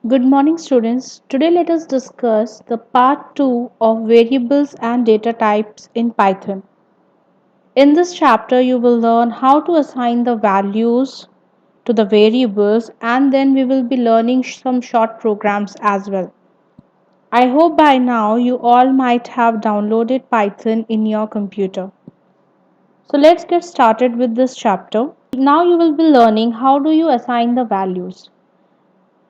Good morning, students. Today, let us discuss the part 2 of variables and data types in Python. In this chapter, you will learn how to assign the values to the variables, and then we will be learning some short programs as well. I hope by now you all might have downloaded Python in your computer. So, let's get started with this chapter. Now, you will be learning how do you assign the values.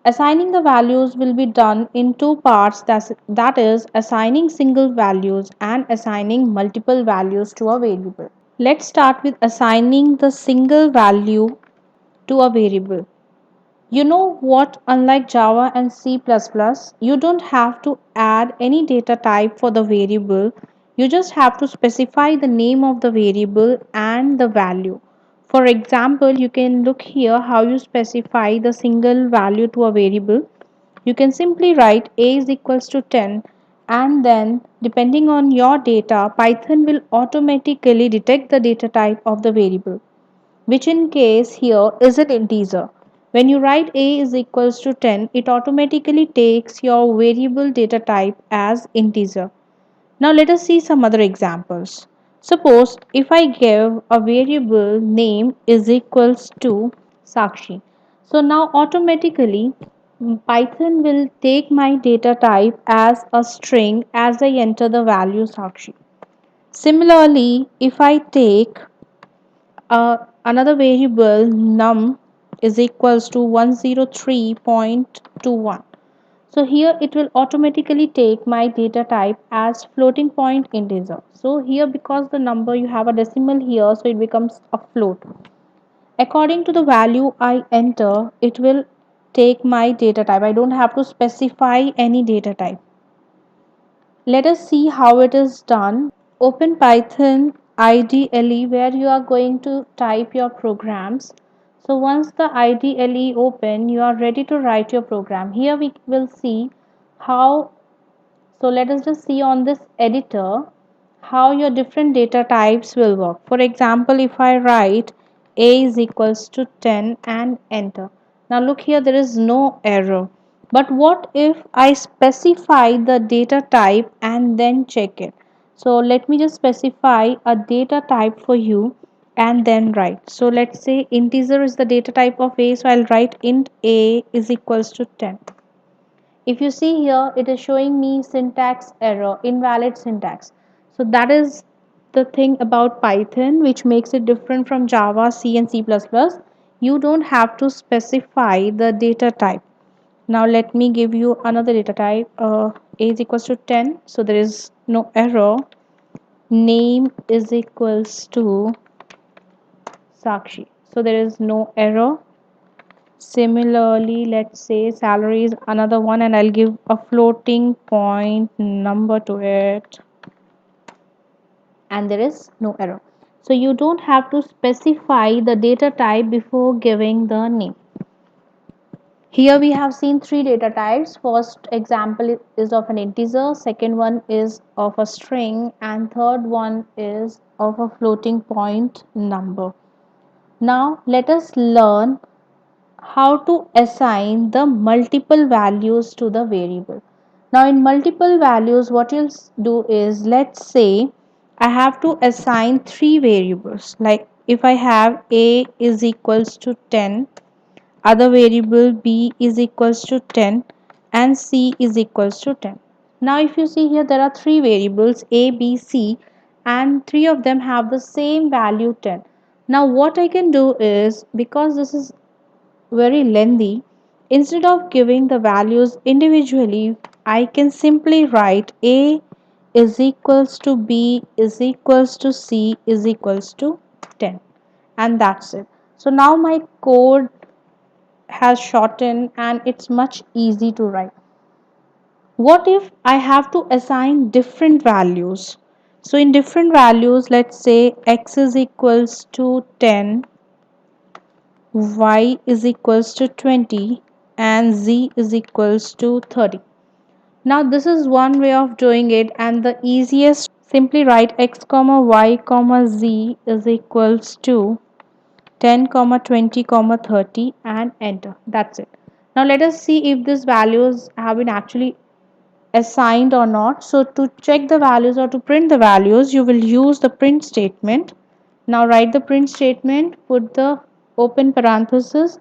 Assigning the values will be done in two parts, that is, assigning single values and assigning multiple values to a variable. Let's start with assigning the single value to a variable. You know what, unlike Java and C++, you don't have to add any data type for the variable. You just have to specify the name of the variable and the value. For example, you can look here how you specify the single value to a variable. You can simply write a is equals to 10, and then depending on your data, Python will automatically detect the data type of the variable, which in case here is an integer. When you write a is equals to 10, it automatically takes your variable data type as integer. Now let us see some other examples. Suppose if I give a variable name is equals to Sakshi. So now automatically Python will take my data type as a string as I enter the value Sakshi. Similarly, if I take another variable num is equals to 103.21. So here it will automatically take my data type as floating point integer. So here because the number you have a decimal here, so it becomes a float. According to the value I enter, it will take my data type. I don't have to specify any data type. Let us see how it is done. Open Python IDLE where you are going to type your programs. So once the IDLE open, you are ready to write your program. Here we will see how, so let us just see on this editor how your different data types will work. For example, if I write a is equals to 10 and enter. Now look here, there is no error. But what if I specify the data type and then check it? So let me just specify a data type for you and then write. So let's say integer is the data type of a, so I'll write int a is equals to 10. If you see here, it is showing me syntax error, invalid syntax. So that is the thing about Python which makes it different from Java, C and C++. You don't have to specify the data type. Now let me give you another data type. A is equals to 10, so there is no error. Name is equals to Sakshi, so there is no error. Similarly, let's say salary is another one, and I'll give a floating point number to it, and there is no error. So you don't have to specify the data type before giving the name. Here we have seen three data types. First example is of an integer, second one is of a string, and third one is of a floating point number. Now let us learn how to assign the multiple values to the variable. Now in multiple values, what you'll do is, let's say I have to assign three variables. Like if I have a is equals to 10, other variable b is equals to 10, and c is equals to 10. Now if you see here, there are three variables a, b, c, and three of them have the same value 10. Now what I can do is, because this is very lengthy, instead of giving the values individually, I can simply write a is equals to b is equals to c is equals to 10, and that's it. So now my code has shortened and it's much easy to write. What if I have to assign different values? So in different values, let's say x is equals to 10, y is equals to 20, and z is equals to 30. Now this is one way of doing it, and the easiest, simply write x comma y comma z is equals to 10 comma 20 comma 30 and enter. That's it. Now let us see if these values have been actually assigned or not. So to check the values or to print the values, you will use the print statement. Now write the print statement, put the open parenthesis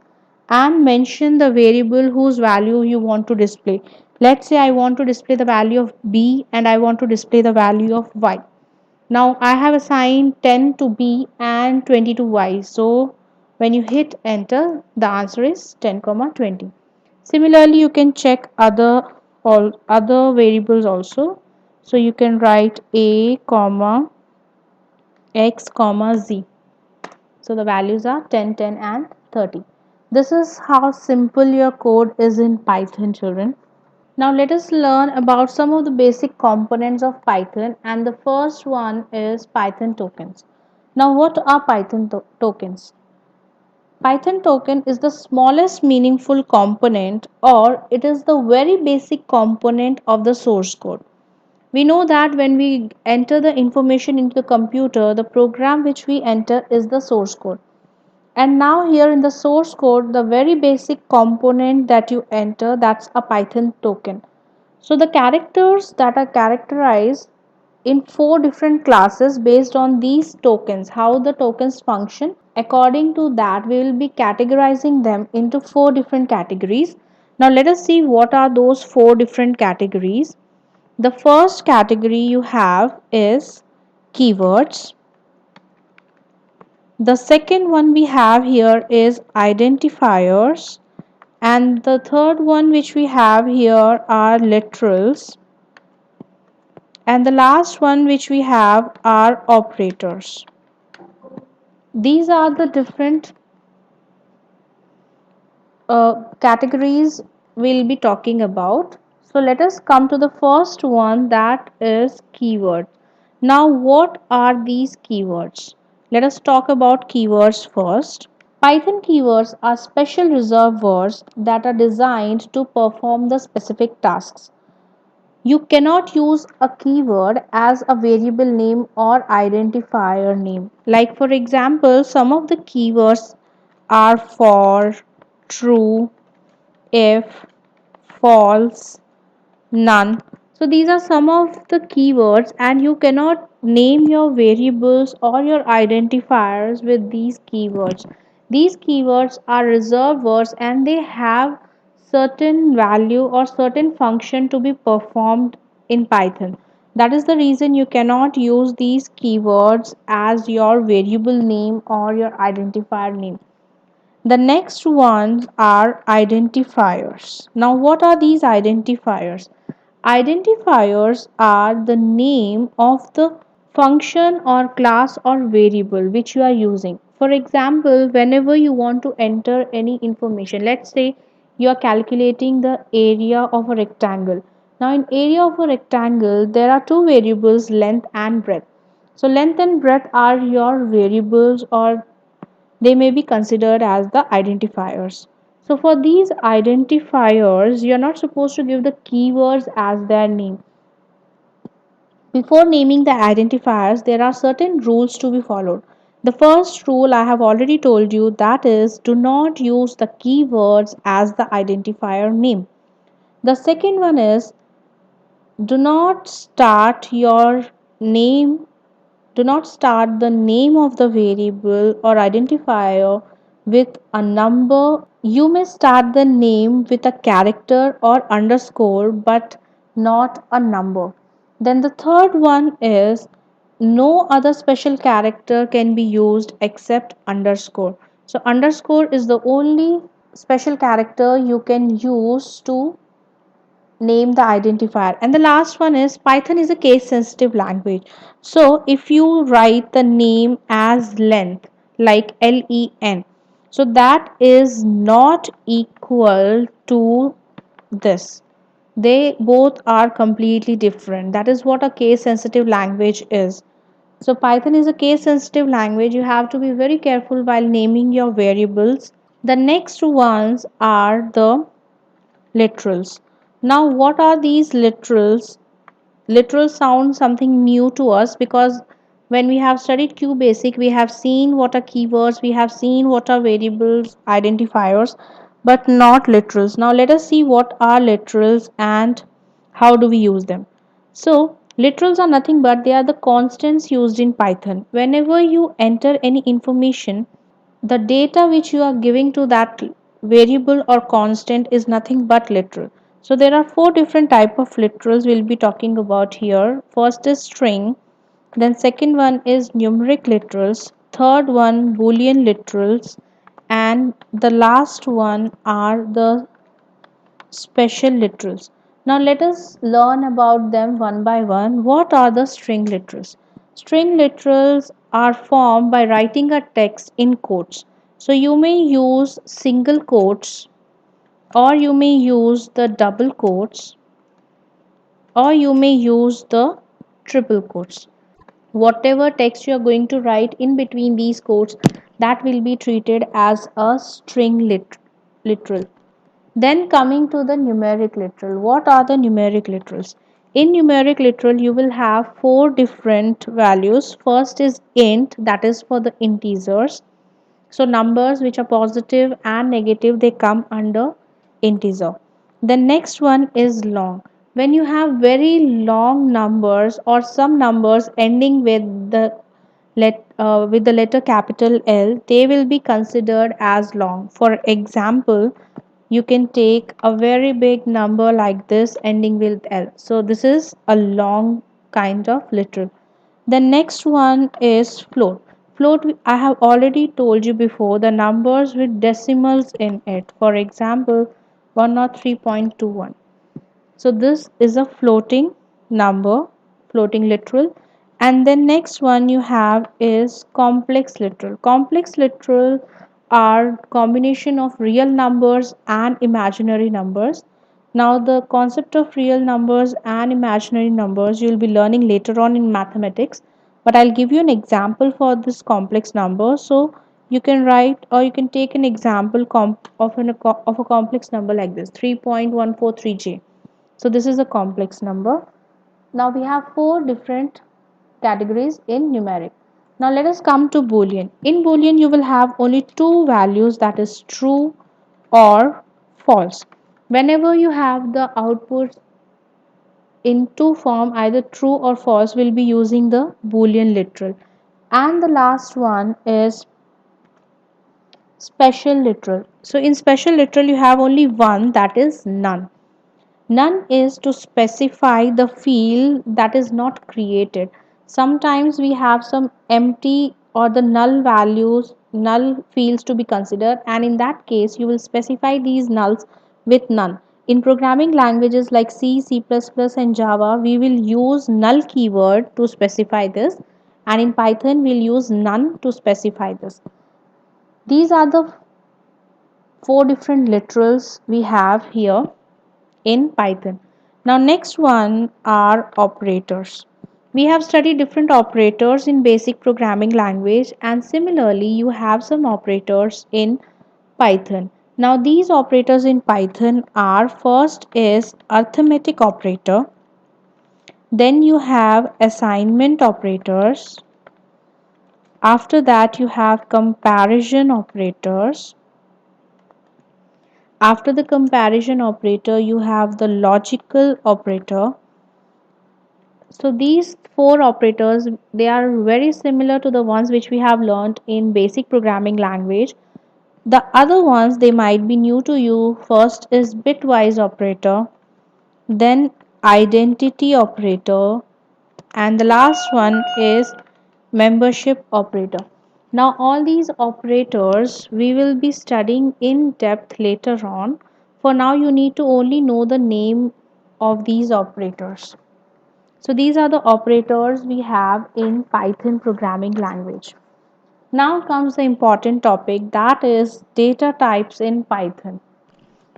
and mention the variable whose value you want to display. Let's say I want to display the value of b and I want to display the value of y. Now I have assigned 10 to b and 20 to y. So when you hit enter, the answer is 10, 20. Similarly, you can check all other variables also. So you can write a comma x comma z. So the values are 10, 10 and 30. This is how simple your code is in Python, children. Now let us learn about some of the basic components of Python, and the first one is Python tokens. Now what are Python tokens? Python token is the smallest meaningful component, or it is the very basic component of the source code. We know that when we enter the information into the computer, the program which we enter is the source code. And now here in the source code, the very basic component that you enter, that's a Python token. So the characters that are characterized in four different classes based on these tokens, how the tokens function. According to that, we will be categorizing them into four different categories. Now let us see what are those four different categories. The first category you have is keywords. The second one we have here is identifiers. And the third one which we have here are literals. And the last one which we have are operators. These are the different categories we'll be talking about. So let us come to the first one, that is keyword. Now what are these keywords? Let us talk about keywords first. Python keywords are special reserved words that are designed to perform the specific tasks. You cannot use a keyword as a variable name or identifier name. Like for example, some of the keywords are for, true, if, false, none. So these are some of the keywords, and you cannot name your variables or your identifiers with these keywords. These keywords are reserved words and they have certain value or certain function to be performed in Python. That is the reason you cannot use these keywords as your variable name or your identifier name. The next ones are identifiers. Now, what are these identifiers? Identifiers are the name of the function or class or variable which you are using. For example, whenever you want to enter any information, let's say you are calculating the area of a rectangle. Now, in area of a rectangle, there are two variables, length and breadth. So, length and breadth are your variables, or they may be considered as the identifiers. So for these identifiers, you're not supposed to give the keywords as their name. Before naming the identifiers, there are certain rules to be followed. The first rule I have already told you, that is, do not use the keywords as the identifier name. The second one is, do not start your name do not start the name of the variable or identifier with a number. You may start the name with a character or underscore, but not a number. Then the third one is, no other special character can be used except underscore. So underscore is the only special character you can use to name the identifier. And the last one is, Python is a case sensitive language. So if you write the name as length, like len, so that is not equal to this. They both are completely different. That is what a case sensitive language is. So Python is a case sensitive language. You have to be very careful while naming your variables. The next ones are the literals. Now, what are these literals? Literals sound something new to us, because when we have studied QBasic, we have seen what are keywords, we have seen what are variables, identifiers. but not literals. Now let us see what are literals and how do we use them. So literals are nothing but they are the constants used in Python. Whenever you enter any information, the data which you are giving to that variable or constant is nothing but literal. So there are four different type of literals we'll be talking about here. First is string, then second one is numeric literals, third one boolean literals, and the last one are the special literals. Now let us learn about them one by one. What are the string literals? String literals are formed by writing a text in quotes. So you may use single quotes, or you may use the double quotes, or you may use the triple quotes. Whatever text you are going to write in between these quotes, that will be treated as a string literal. Then coming to the numeric literal. What are the numeric literals? In numeric literal, you will have four different values. First is int, that is for the integers. So numbers which are positive and negative, they come under integer. The next one is long. When you have very long numbers or some numbers ending with the letter capital L, they will be considered as long. For example, you can take a very big number like this ending with L. So this is a long kind of literal. The next one is float. Float, I have already told you before, the numbers with decimals in it. For example, 103.21. So this is a floating number, floating literal. And then next one you have is complex literal. Complex literal are combination of real numbers and imaginary numbers. Now the concept of real numbers and imaginary numbers you will be learning later on in mathematics, but I'll give you an example for this complex number. So you can write or you can take an example of a complex number like this 3.143j. So this is a complex number. Now we have four different categories in numeric. Now let us come to Boolean. In Boolean you will have only two values, that is true or false. Whenever you have the output in two form, either true or false, will be using the Boolean literal. And the last one is special literal. So in special literal you have only one, that is none. None is to specify the field that is not created. Sometimes we have some empty or the null values, null fields to be considered, and in that case, you will specify these nulls with none. In programming languages like C, C++, and Java, we will use null keyword to specify this, and in Python, we'll use none to specify this. These are the four different literals we have here in Python. Now next one are operators. We have studied different operators in basic programming language, and similarly you have some operators in Python. Now these operators in Python are, first is arithmetic operator, then you have assignment operators, after that you have comparison operators, after the comparison operator you have the logical operator. So these four operators, they are very similar to the ones which we have learned in basic programming language. The other ones, they might be new to you. First is bitwise operator, then identity operator, and the last one is membership operator. Now all these operators we will be studying in depth later on. For now you need to only know the name of these operators. So these are the operators we have in Python programming language. Now comes the important topic, that is data types in Python.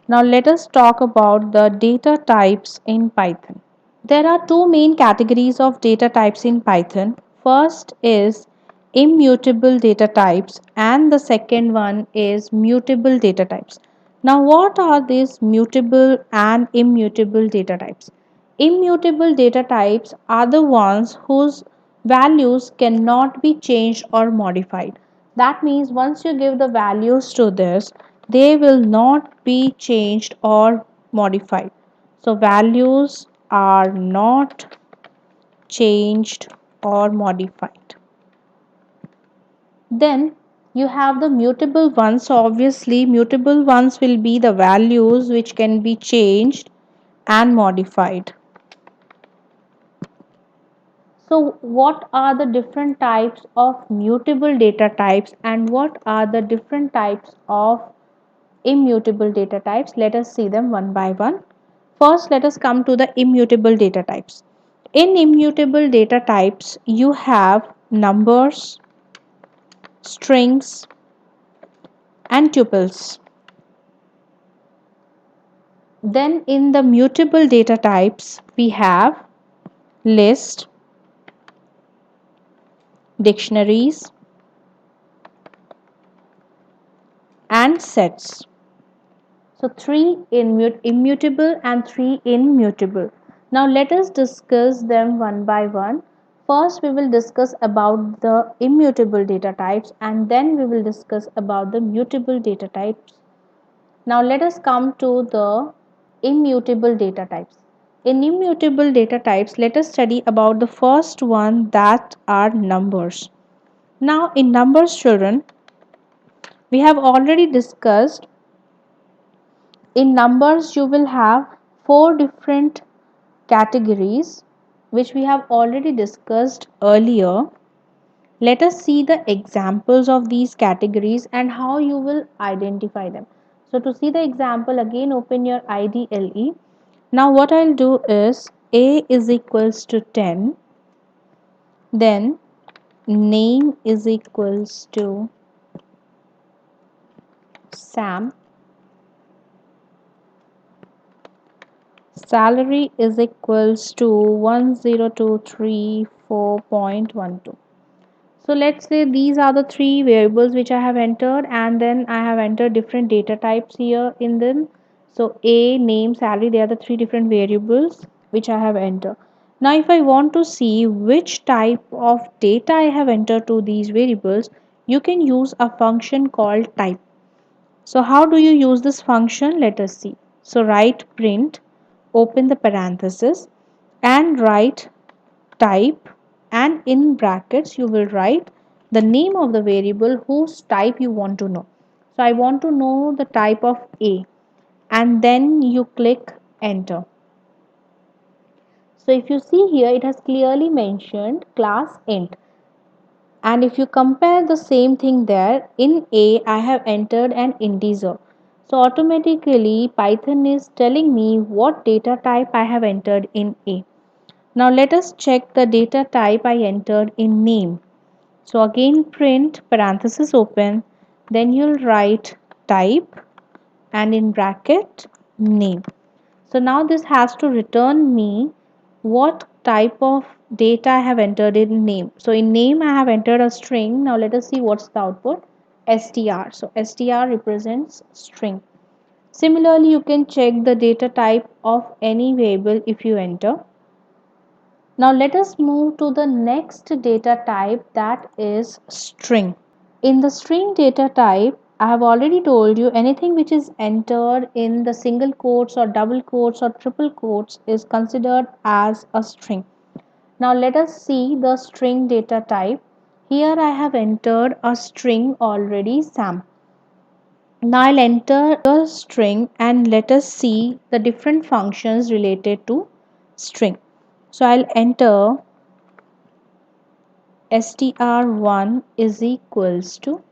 Now let us talk about the data types in Python. There are two main categories of data types in Python. First is immutable data types and the second one is mutable data types. Now what are these mutable and immutable data types? Immutable data types are the ones whose values cannot be changed or modified. That means once you give the values to this, they will not be changed or modified. So values are not changed or modified. Then you have the mutable ones. So obviously mutable ones will be the values which can be changed and modified. So what are the different types of mutable data types and what are the different types of immutable data types? Let us see them one by one. First, let us come to the immutable data types. In immutable data types, you have numbers, strings, and tuples. Then in the mutable data types, we have list, dictionaries, and sets. So three in immutable and three immutable. Now let us discuss them one by one. First we will discuss about the immutable data types and then we will discuss about the mutable data types. Now let us come to the immutable data types. In immutable data types, let us study about the first one, that are numbers. Now in numbers, children, we have already discussed. In numbers, you will have four different categories which we have already discussed earlier. Let us see the examples of these categories and how you will identify them. So to see the example, again open your IDLE. Now what I'll do is A is equals to 10, then name is equals to Sam, salary is equals to 10234.12. So let's say these are the three variables which I have entered and then I have entered different data types here in them. So A, name, salary, they are the three different variables which I have entered. Now if I want to see which type of data I have entered to these variables, you can use a function called type. So how do you use this function? Let us see. So write print, open the parenthesis and write type, and in brackets you will write the name of the variable whose type you want to know. So I want to know the type of A and then you click enter. So if you see here, it has clearly mentioned class int, and if you compare the same thing there, in A I have entered an integer. So automatically Python is telling me what data type I have entered in A. Now let us check the data type I entered in name. So again print parenthesis open, then you'll write type and in bracket name. So now this has to return me what type of data I have entered in name. So in name I have entered a string. Now let us see what's the output. str. So str represents string. Similarly, you can check the data type of any variable if you enter. Now let us move to the next data type, that is string. In the string data type, I have already told you anything which is entered in the single quotes or double quotes or triple quotes is considered as a string. Now let us see the string data type. Here I have entered a string already, Sam. Now I'll enter a string and let us see the different functions related to string. So I'll enter str1 is equals to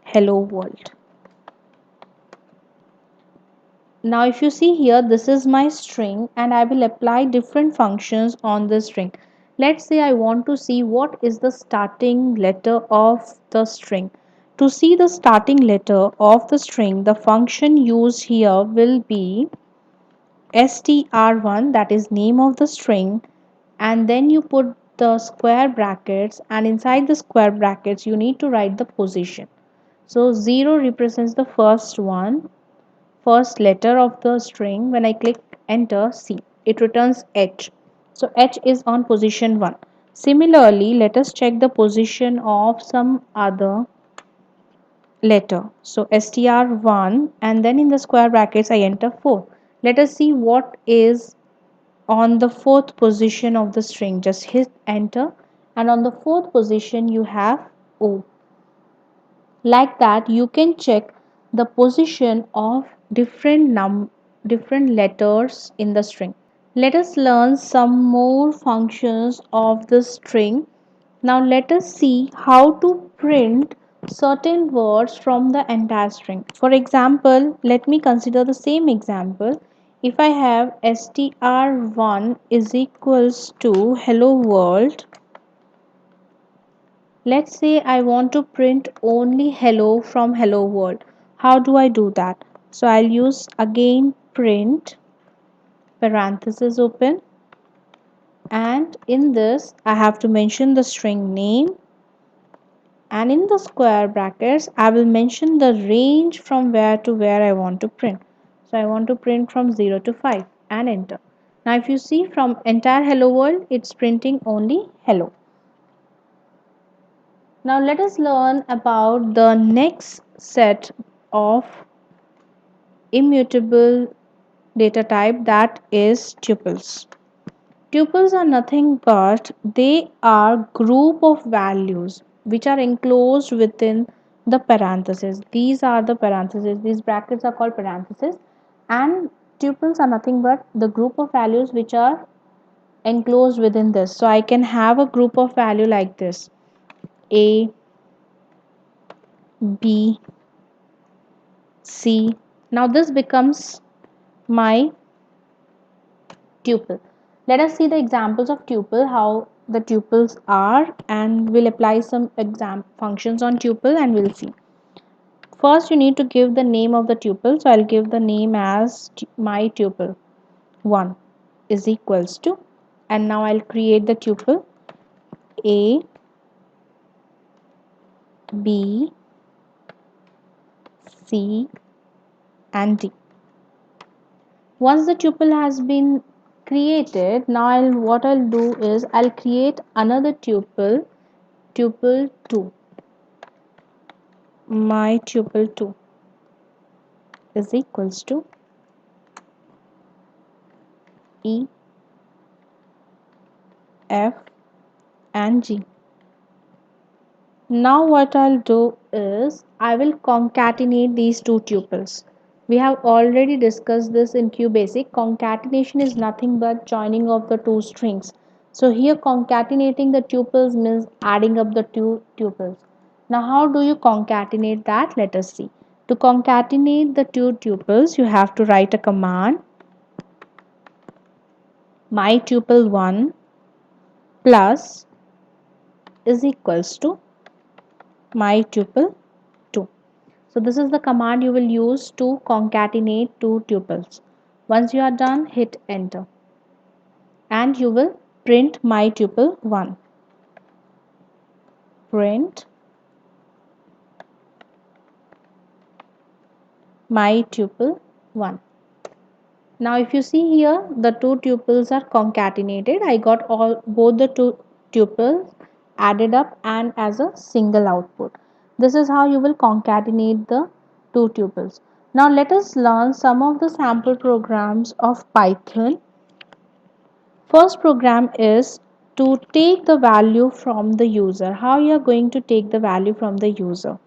hello world. Now if you see here, this is my string and I will apply different functions on this string. Let's say I want to see what is the starting letter of the string. To see the starting letter of the string, the function used here will be str1, that is name of the string, and then you put the square brackets, and inside the square brackets you need to write the position. So 0 represents the first letter of the string. When I click enter, see, it returns H. So H is on position 1. Similarly, let us check the position of some other letter. So str1, and then in the square brackets I enter 4. Let us see what is on the fourth position of the string. Just hit enter, and on the fourth position you have O. Like that you can check the position of different letters in the string. Let us learn some more functions of the string. Now let us see how to print certain words from the entire string. For example, let me consider the same example. If I have str1 is equals to hello world, let's say I want to print only hello from hello world. How do I do that? So I'll use again print parenthesis open, and in this I have to mention the string name, and in the square brackets I will mention the range from where to where I want to print. So I want to print from 0 to 5 and enter. Now if you see from entire hello world, it's printing only hello. Now let us learn about the next set of immutable data type, that is tuples. Tuples are nothing but they are group of values which are enclosed within the parentheses. These are the parentheses. These brackets are called parentheses, and tuples are nothing but the group of values which are enclosed within this. So I can have a group of value like this: A, B, C. Now this becomes my tuple. Let us see the examples of tuple, how the tuples are, and we'll apply some exam functions on tuple and we'll see. First you need to give the name of the tuple. So I'll give the name as my tuple 1 is equals to, and now I'll create the tuple A, B, C and D. Once the tuple has been created, now what I'll do is I'll create another tuple, tuple 2. My tuple 2 is equals to E, F and G. Now what I'll do is I will concatenate these two tuples. We have already discussed this in QBasic. Concatenation is nothing but joining of the two strings. So here concatenating the tuples means adding up the two tuples. Now how do you concatenate that? Let us see. To concatenate the two tuples, you have to write a command my tuple 1 plus is equals to my tuple 2. So this is the command you will use to concatenate two tuples. Once you are done, hit enter and you will print my tuple 1. Print my tuple 1. Now if you see here, the two tuples are concatenated. I got both the two tuples added up and as a single output. This is how you will concatenate the two tuples. Now let us learn some of the sample programs of Python. First program is to take the value from the user. How you are going to take the value from the user?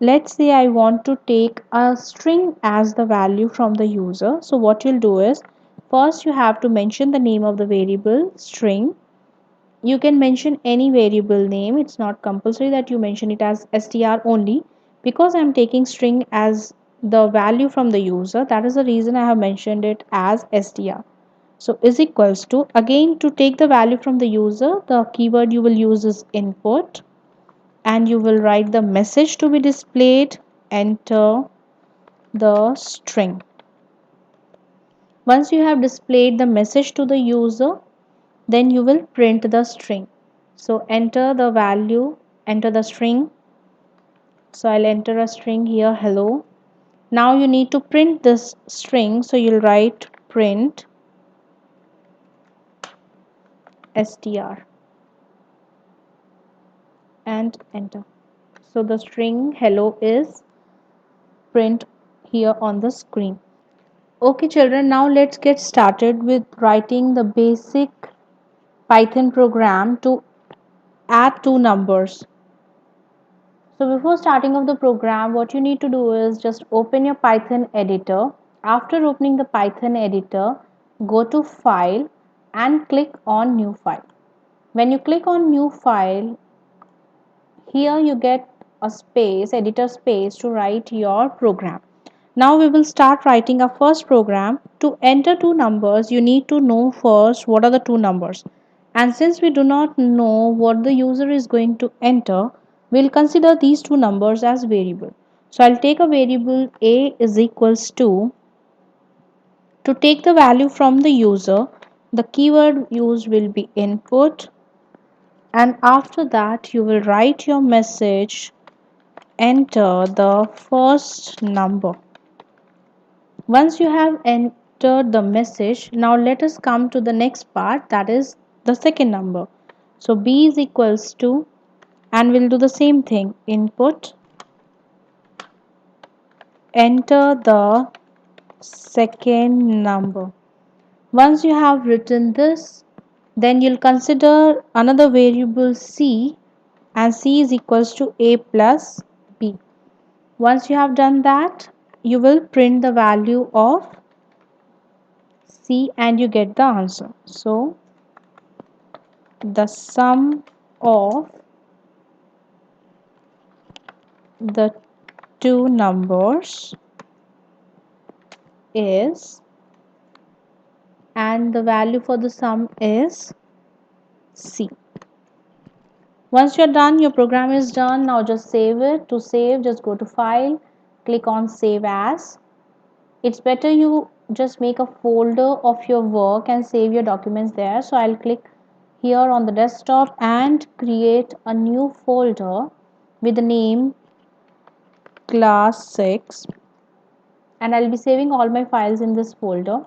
Let's say I want to take a string as the value from the user. So what you'll do is first you have to mention the name of the variable string. You can mention any variable name. It's not compulsory that you mention it as str only, because I'm taking string as the value from the user. That is the reason I have mentioned it as str. So is equals to, again to take the value from the user, the keyword you will use is input, and you will write the message to be displayed, enter the string. Once you have displayed the message to the user, then you will print the string. So enter the value, enter the string. So I'll enter a string here, hello. Now you need to print this string, so you'll write print str and enter. So the string hello is print here on the screen. Okay children, now let's get started with writing the basic Python program to add two numbers. So before starting of the program, what you need to do is just open your Python editor. After opening the Python editor, go to File and click on New File. When you click on New File, here you get a space, editor space to write your program. Now we will start writing our first program. To enter two numbers, you need to know first what are the two numbers. And since we do not know what the user is going to enter, we'll consider these two numbers as variable. So I'll take a variable a is equals to take the value from the user. The keyword used will be input, and after that you will write your message, enter the first number. Once you have entered the message, now let us come to the next part, that is the second number. So b is equals to, and we'll do the same thing, input, enter the second number. Once you have written this, then you'll consider another variable c, and c is equals to a plus b. Once you have done that, you will print the value of C and you get the answer. So the sum of the two numbers is, and the value for the sum is C. Once you're done, your program is done. Now just save it. To save, just go to File, click on Save As. It's better you just make a folder of your work and save your documents there. So I'll click here on the desktop and create a new folder with the name class 6, and I'll be saving all my files in this folder.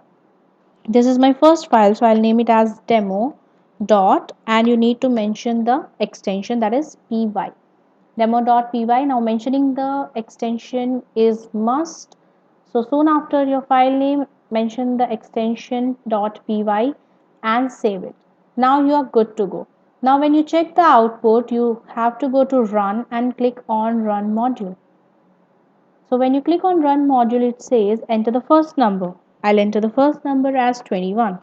This is my first file, so I'll name it as demo dot, and you need to mention the extension, that is py, demo.py. Now mentioning the extension is must, so soon after your file name mention the extension .py and save it. Now you are good to go. Now when you check the output, you have to go to run and click on run module. So when you click on run module, it says enter the first number. I'll enter the first number as 21,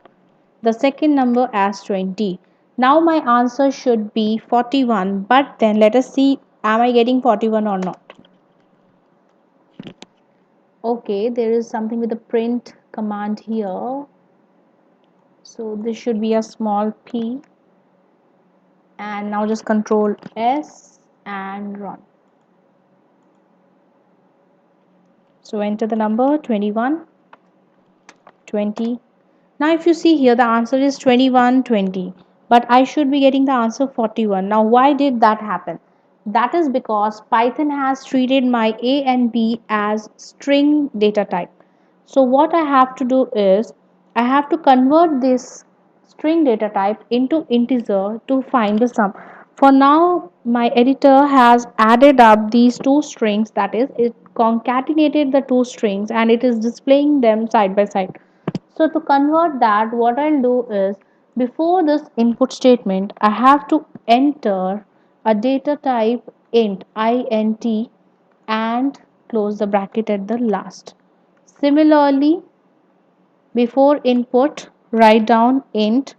the second number as 20. Now my answer should be 41, but then let us see, am I getting 41 or not? Okay, there is something with the print command here. So this should be a small p, and now just control S and run. So enter the number 21, 20. Now if you see here, the answer is 21, 20, but I should be getting the answer 41. Now why did that happen? That is because Python has treated my a and b as string data type. So what I have to do is, I have to convert this string data type into integer to find the sum. For now, my editor has added up these two strings, that is, it concatenated the two strings and it is displaying them side by side. So to convert that, what I'll do is, before this input statement, I have to enter a data type int and close the bracket at the last. Similarly, before input, write down int,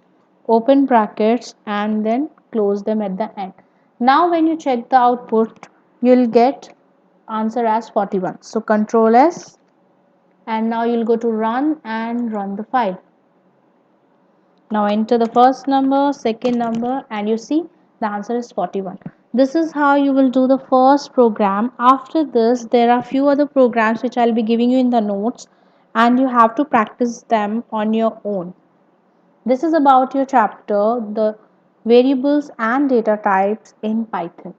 open brackets and then close them at the end. Now when you check the output, you'll get answer as 41. So control S, and now you'll go to run and run the file. Now enter the first number, second number, and you see the answer is 41. This is how you will do the first program. After this, there are few other programs which I'll be giving you in the notes, and you have to practice them on your own. This is about your chapter, the variables and data types in Python.